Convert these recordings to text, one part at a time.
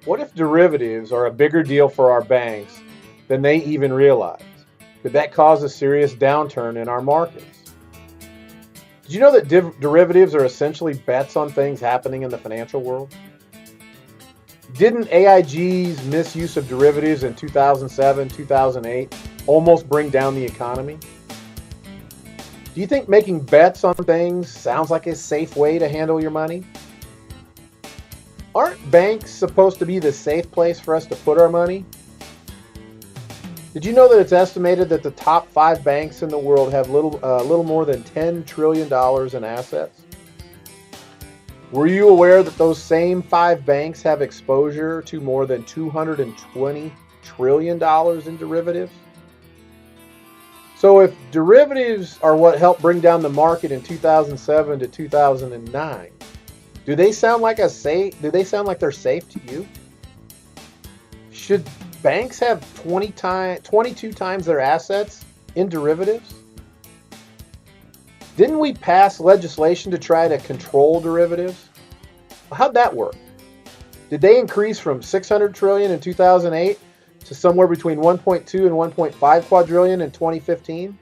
What if derivatives are a bigger deal for our banks than they even realize? Could that cause a serious downturn in our markets? Did you know that derivatives are essentially bets on things happening in the financial world? Didn't AIG's misuse of derivatives in 2007, 2008 almost bring down the economy? Do you think making bets on things sounds like a safe way to handle your money? Aren't banks supposed to be the safe place for us to put our money? Did you know that it's estimated that the top 5 banks in the world have little more than $10 trillion in assets? Were you aware that those same 5 banks have exposure to more than $220 trillion in derivatives? So if derivatives are what helped bring down the market in 2007 to 2009, do they sound like they're safe to you? Should banks have 22 times their assets in derivatives? Didn't we pass legislation to try to control derivatives? How'd that work? Did they increase from 600 trillion in 2008 to somewhere between 1.2 and 1.5 quadrillion in 2015?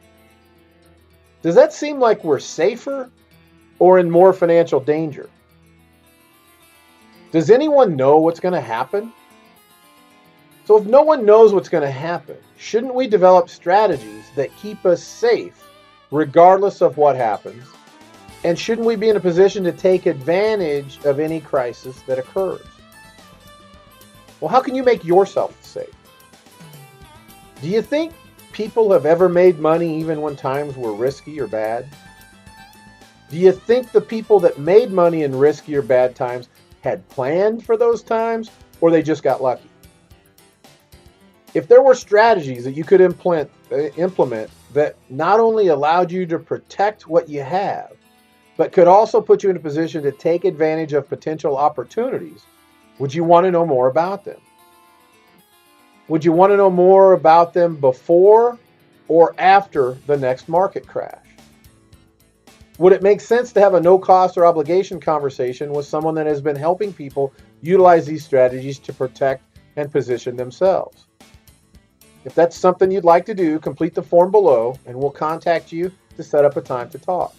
Does that seem like we're safer or in more financial danger? Does anyone know what's going to happen? So if no one knows what's going to happen, shouldn't we develop strategies that keep us safe regardless of what happens? And shouldn't we be in a position to take advantage of any crisis that occurs? Well, how can you make yourself safe? Do you think people have ever made money even when times were risky or bad? Do you think the people that made money in risky or bad times had planned for those times, or they just got lucky? If there were strategies that you could implement that not only allowed you to protect what you have, but could also put you in a position to take advantage of potential opportunities, would you want to know more about them? Would you want to know more about them before or after the next market crash? Would it make sense to have a no cost or obligation conversation with someone that has been helping people utilize these strategies to protect and position themselves? If that's something you'd like to do, complete the form below and we'll contact you to set up a time to talk.